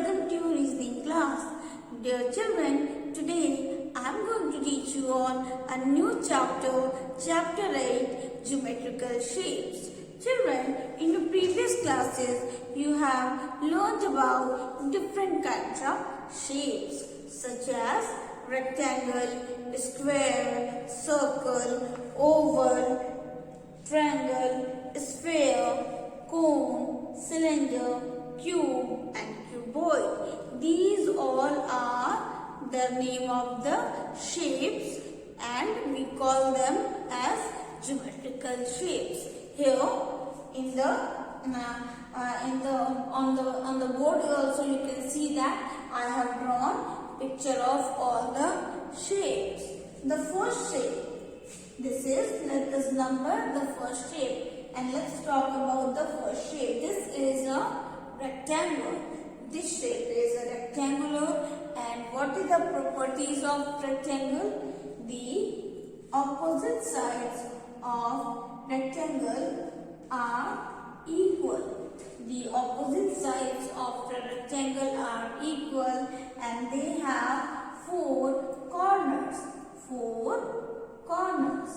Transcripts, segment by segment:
welcome to your reasoning class. Dear children, today I am going to teach you on a new chapter, Chapter 8, Geometrical Shapes. Children, in the previous classes, you have learned about different kinds of shapes such as rectangle, square, circle, oval, triangle, sphere, cone, cylinder, cube and cuboid. These all are the name of the shapes and we call them as geometrical shapes. Here in the on the board also you can see that I have drawn picture of all the shapes. The first shape, let us number the first shape and let's talk about the first shape. This is a rectangle. This shape is a rectangular, and what is the properties of rectangle? The opposite sides of rectangle are equal. The opposite sides of the rectangle are equal and they have four corners. Four corners.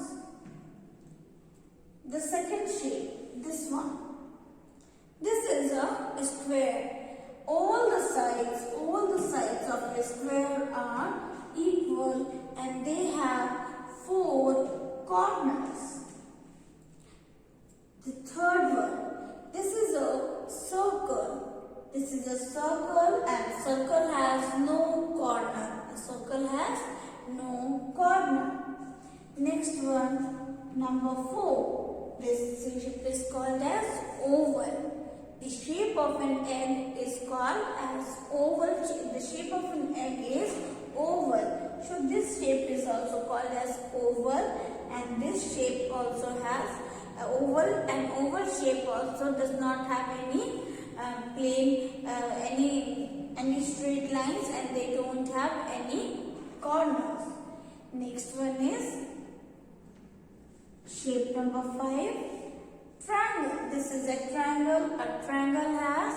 The second shape, this one. This is a square. All the sides of a square are equal and they have four corners. The third one, this is a circle. This is a circle and circle has no corner. A circle has no corner. Next one, number 4. This shape is called as oval. The shape of an egg is called as oval. The shape of an egg is oval. So this shape is also called as oval, and this shape also has oval. An oval shape also does not have any plane, any straight lines, and they don't have any corners. Next one is shape number 5. Triangle. This is a triangle. A triangle has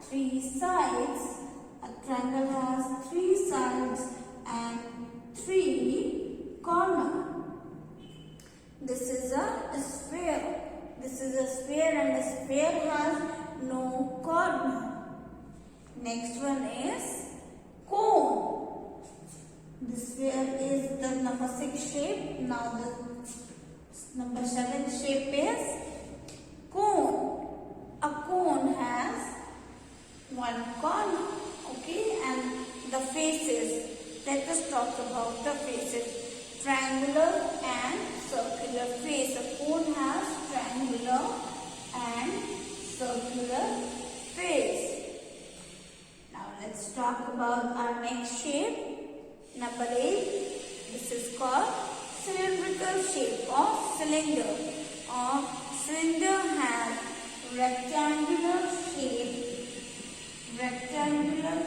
3 sides. A triangle has 3 sides and 3 corners. This is a sphere. This is a sphere and the sphere has no corner. Next one is cone. The sphere is the number 6 shape. Now the number 7 shape is cone. A cone has 1 corner. Okay, and the faces. Let us talk about the faces. Triangular and circular face. A cone has triangular and circular face. Now let's talk about our next shape. Number 8. This is called cylindrical shape or cylinder. Cylinder has rectangular shape and rectangular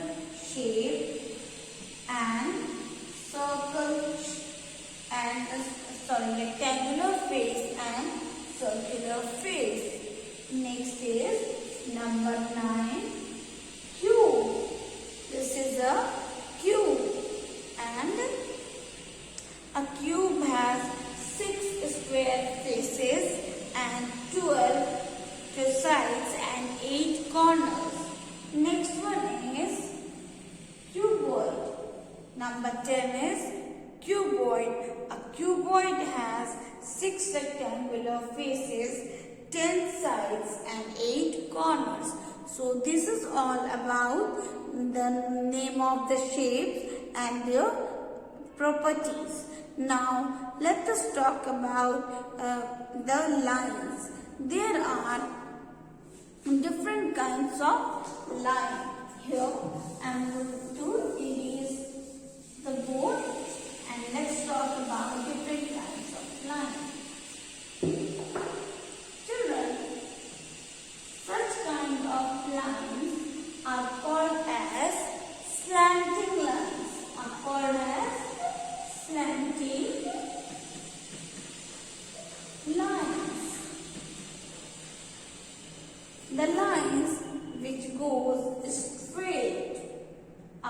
face and circular face. Next is number 9, cube. This is a cube and a cube has 6 square faces and 12 sides and 8 corners. Next one is cuboid. Number 10 is cuboid. A cuboid has 6 rectangular faces, 10 sides and 8 corners. So this is all about the name of the shapes and their properties. Now let us talk about the lines. There are different kinds of lines. Here I am going to erase the board and let's talk about different kinds of lines. Children, such kind of lines are called as slanting lines. The lines which goes straight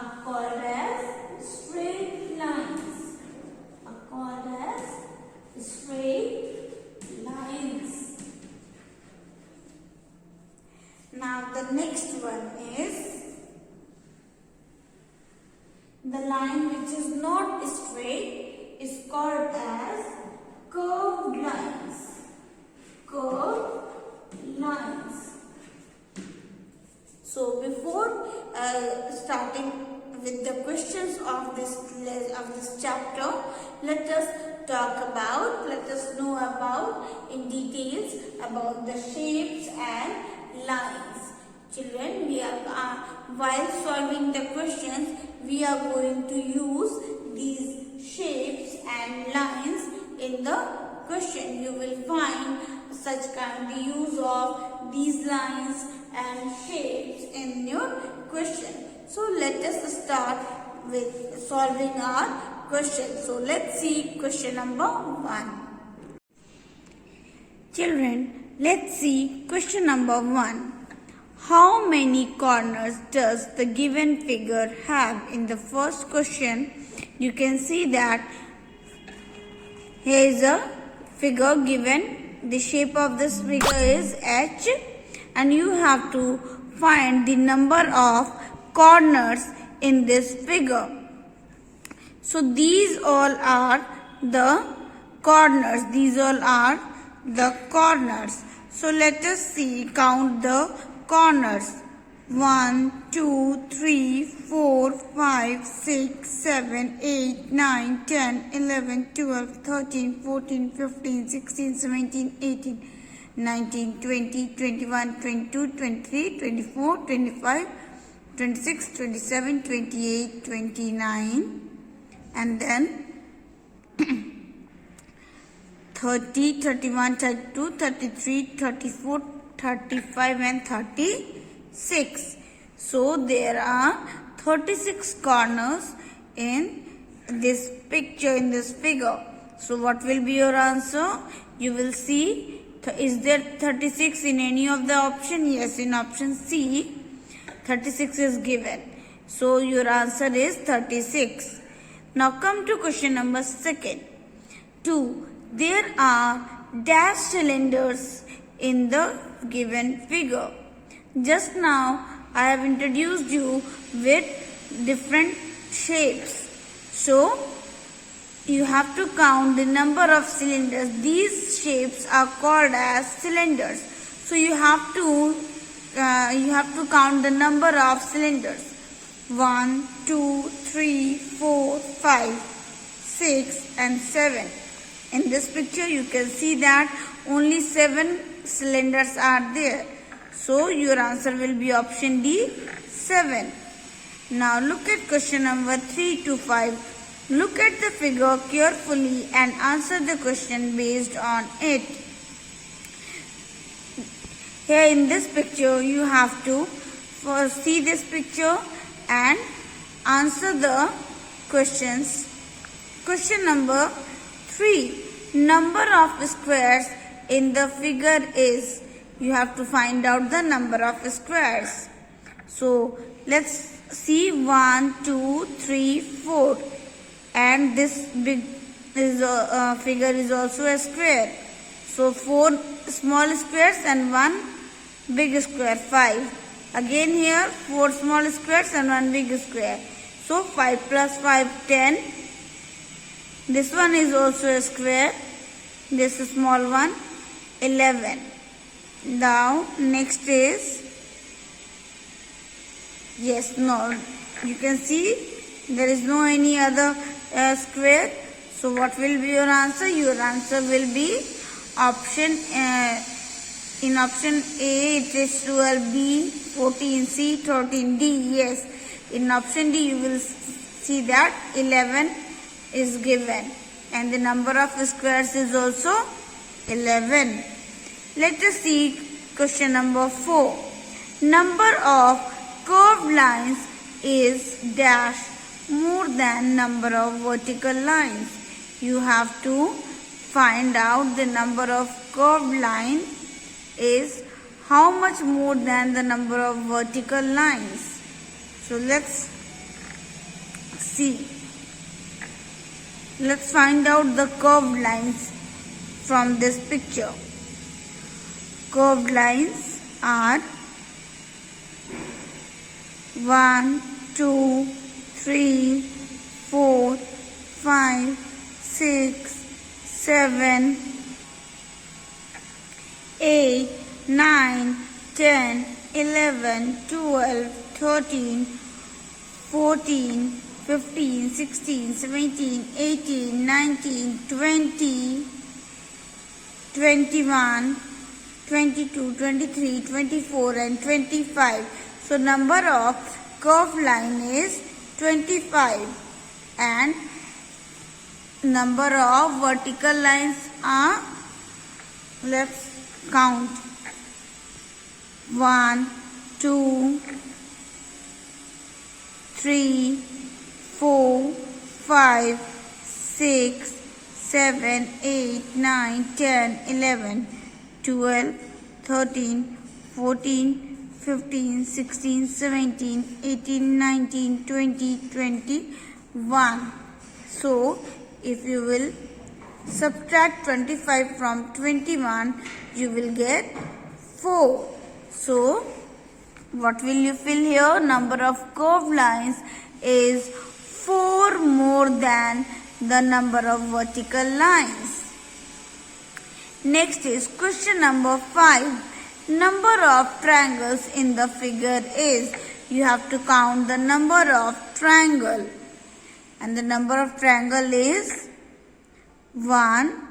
are called as straight lines. Are called as straight lines. Now the next one is the line which is not straight is called as curved lines. Curved lines. So before starting with the questions of this chapter, let us know about in details about the shapes and lines. Children, we are while solving the questions, we are going to use these shapes and lines in the question. You will find such kind of use of these lines and shapes in your question. So let us start with solving our question. So let's see question number 1. Children, let's see question number 1. How many corners does the given figure have? In the first question, you can see that here is a figure given. The shape of this figure is H, and you have to find the number of corners in this figure. So these all are the corners. These all are the corners. So let us count the corners. 1, 2, 3, 4, 5, 6, 7, 8, 9, 10, 11, 12, 13, 14, 15, 16, 17, 18, 19, 20, 21, 22, 23, 24, 25, 26, 27, 28, 29, and then 30, 31, 32, 33, 34, 35 and 36. So there are 36 corners in this picture, in this figure. So what will be your answer? You will see, is there 36 in any of the option? Yes, in option C, 36 is given. So your answer is 36. Now come to question number 2. There are dash cylinders in the given figure. Just now I have introduced you with different shapes. So you have to count the number of cylinders. These shapes are called as cylinders. So you have to count the number of cylinders. 1, 2, 3, 4, 5, 6 and 7. In this picture you can see that only 7 cylinders are there. So your answer will be option D, 7. Now look at question number 3 to 5. Look at the figure carefully and answer the question based on it. Here in this picture you have to first see this picture and answer the questions. Question number 3. Number of squares in the figure is. You have to find out the number of squares. So let's see 1, 2, 3, 4. And this big figure is also a square. So 4 small squares and 1 big square, 5. Again here 4 small squares and 1 big square. So 5 plus 5, 10. This one is also a square. This small one, 11. Now next is, you can see there is no any other square. So what will be your answer? Your answer will be option in option A it is 12B, 14C, 13D. Yes, in option D you will see that 11 is given and the number of squares is also 11. Let us see question number 4. Number of curved lines is dash more than number of vertical lines. You have to find out the number of curved line is how much more than the number of vertical lines. So let's C. Let's find out the curved lines from this picture. Curved lines are 1, 2, 3, 4, 5, 6, 7, 8, 9, 10, 11, 12, 13, 14, 15, 16, 17, 18, 19, 20, 21, 22, 23, 24 and 25. So number of curved line is 25 and number of vertical lines are, let's count, 1, 2, 3, 4, 5, 6, 7, 8, 9, 10, 11, 12, 13, 14, 15, 16, 17, 18, 19, 20, 21. So, if you will subtract 25 from 21, you will get 4. So, what will you fill here? Number of curved lines is 4 more than the number of vertical lines. Next is question number 5. Number of triangles in the figure is, you have to count the number of triangle. And the number of triangle is 1,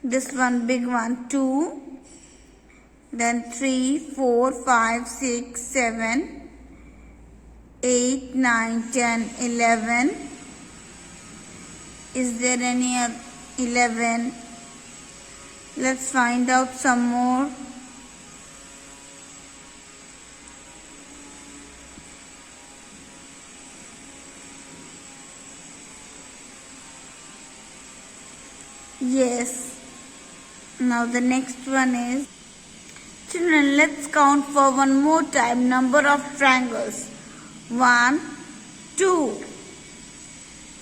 this one big one, 2, then 3, 4, 5, 6, 7, 8, 9, 10, 11. Is there any 11? Let's find out some more. Yes. Now the next one is, children, let's count for one more time number of triangles. 1, 2,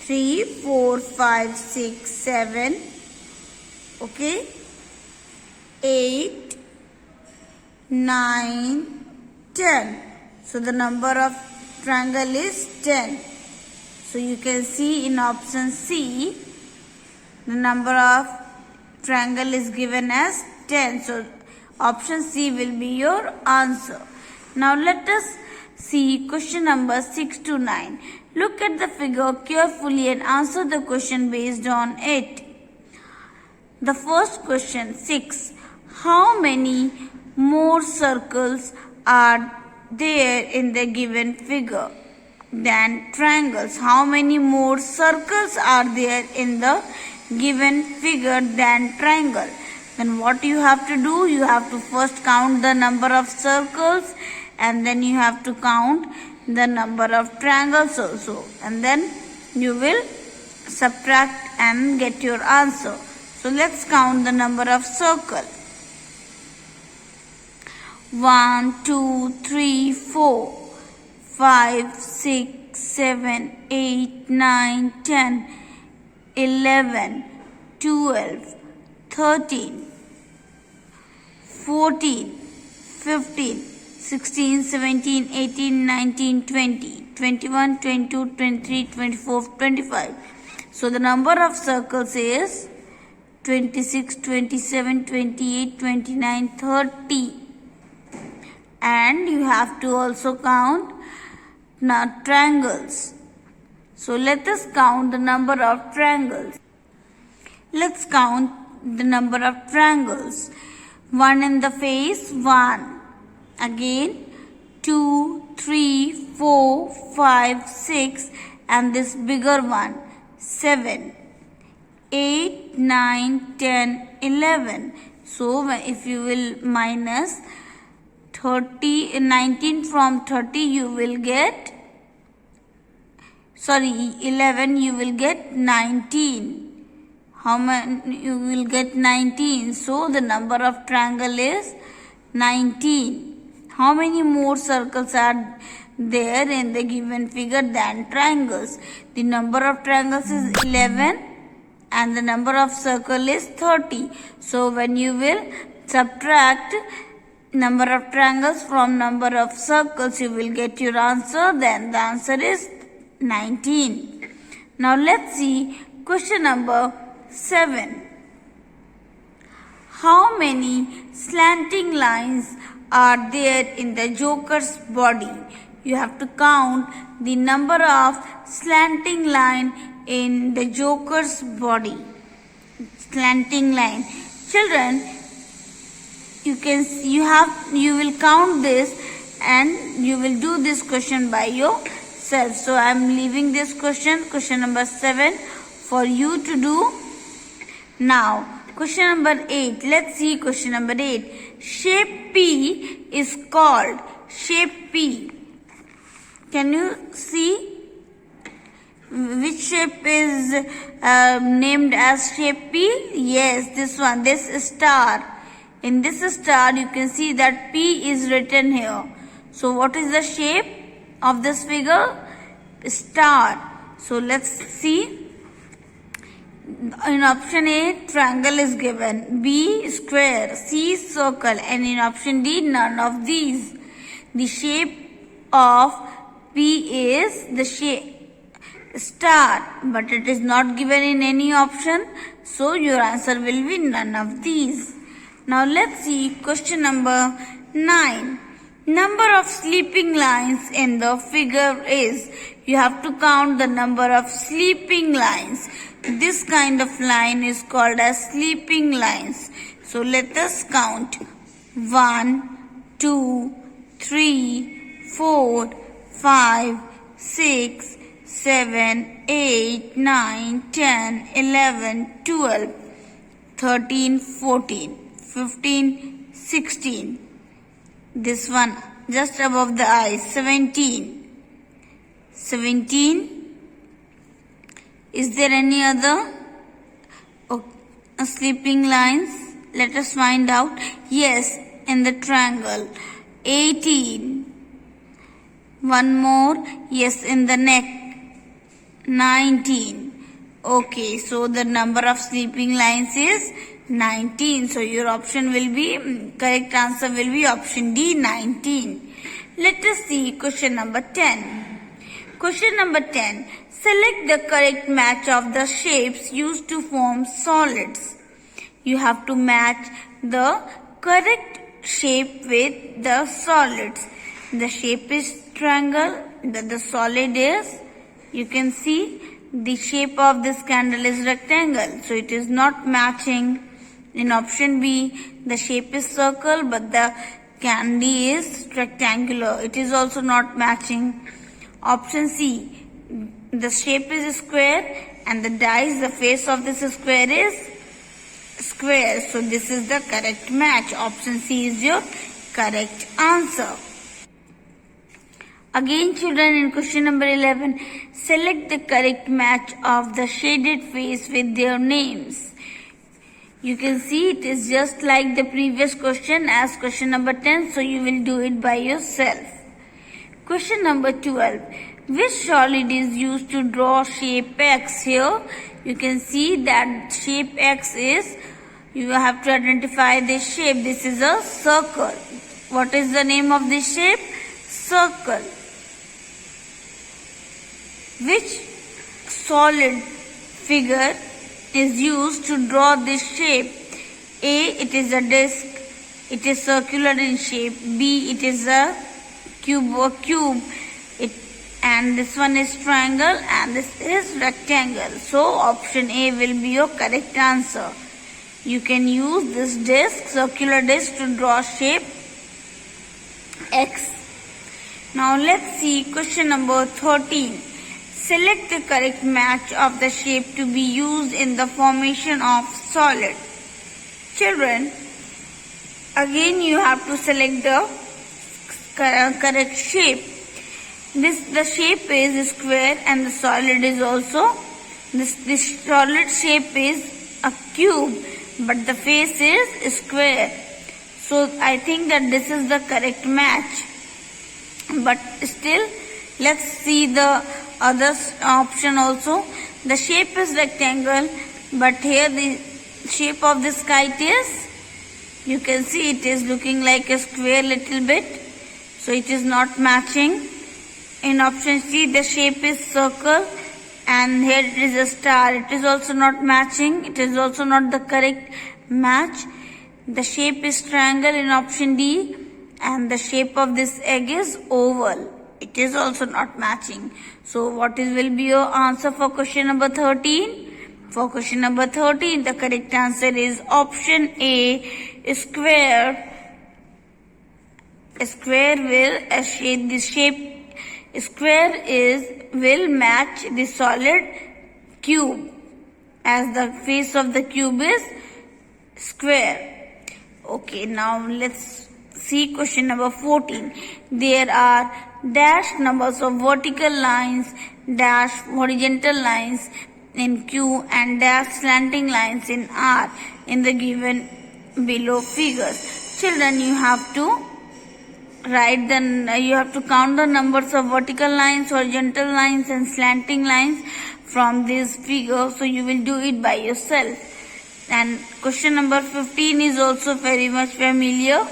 3, 4, 5, 6, 7, okay, 8, 9, 10. So the number of triangle is 10. So you can see in option C, the number of triangle is given as 10. So option C will be your answer. Now let us see question number 6 to 9. Look at the figure carefully and answer the question based on it. The first question, 6. How many more circles are there in the given figure than triangles? How many more circles are there in the given figure than triangle? Then what you have to do? You have to first count the number of circles and then you have to count the number of triangles also, and then you will subtract and get your answer. So let's count the number of circles. 1, 2, 3, 4, 5, 6, 7, 8, 9, 10, 11, 12, 13, 14, 15, 16, 17, 18, 19, 20, 21, 22, 23, 24, 25. So the number of circles is 26, 27, 28, 29, 30. And you have to also count triangles. So let us count the number of triangles. Let's count the number of triangles. 1 in the face, 1. Again, 2, 3, 4, 5, 6, and this bigger one, 7, 8, 9, 10, 11. So if you will minus 19 from 30, you will get, 11, you will get 19. How many? You will get 19. So the number of triangle is 19. How many more circles are there in the given figure than triangles. The number of triangles is 11 and the number of circle is 30. So when you will subtract number of triangles from number of circles, you will get your answer. Then the answer is 19. Now let's see question number 7. How many slanting lines are there in the joker's body? You have to count the number of slanting line in the joker's body. Slanting line. Children, you will count this and you will do this question by yourself. So I am leaving this question number 7 for you to do. Now question number 8. Let's see question number 8. Shape P is called shape P. Can you see which shape is named as shape P? Yes, this one, this star. In this star, you can see that P is written here. So what is the shape of this figure? Star. So let's see. In option A, triangle is given. B, square. C, circle. And in option D, none of these. The shape of P is the shape star, but it is not given in any option. So your answer will be none of these. Now let's see question number 9. Number of sleeping lines in the figure is. You have to count the number of sleeping lines. This kind of line is called as sleeping lines. So let us count. 1, 2, 3, 4, 5, 6, 7, 8, 9, 10, 11, 12, 13, 14, 15, 16. This one just above the eyes, 17. 17. Is there any other sleeping lines? Let us find out. Yes, in the triangle. 18. One more. Yes, in the neck. 19. Okay, so the number of sleeping lines is 19. So your option will be, correct answer will be option D, 19. Let us see question number 10. Question number 10. Select the correct match of the shapes used to form solids. You have to match the correct shape with the solids. The shape is triangle, the solid is, you can see the shape of this candle is rectangle. So it is not matching. In option B, the shape is circle but the candy is rectangular. It is also not matching. Option C, the shape is square and the face of this square is square. So this is the correct match. Option C is your correct answer. Again children, in question number 11, select the correct match of the shaded face with their names. You can see it is just like the previous question as question number 10. So you will do it by yourself. Question number 12. Which solid is used to draw shape X? Here you can see that shape X is, you have to identify this shape. This is a circle. What is the name of this shape? Circle. Which solid figure is used to draw this shape? A, it is a disc. It is circular in shape. B, it is a cube. And this one is triangle and this is rectangle. So option A will be your correct answer. You can use this disc, circular disc, to draw shape X. Now let's see question number 13. Select the correct match of the shape to be used in the formation of solid. Children, again you have to select the correct shape. The shape is square and the solid is also, this solid shape is a cube but the face is square. So I think that this is the correct match. But still Let's see the other option also. The shape is rectangle, but here the shape of this kite is, you can see it is looking like a square little bit. So it is not matching. In option C, the shape is circle and here it is a star. It is also not matching. It is also not the correct match. The shape is triangle in option D and the shape of this egg is oval. It is also not matching. So what will be your answer for question number 13? For question number 13, the correct answer is option A, square. A square will match the solid cube, as the face of the cube is square. Okay, now let's see question number 14. There are dash numbers of vertical lines, dash horizontal lines in Q and dash slanting lines in R in the given below figures. Children, you have to you have to count the numbers of vertical lines, horizontal lines and slanting lines from this figure. So you will do it by yourself. And question number 15 is also very much familiar.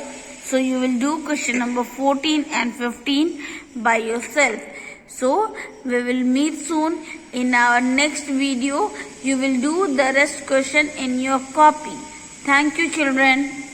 So you will do question number 14 and 15 by yourself. So we will meet soon in our next video. You will do the rest question in your copy. Thank you, children.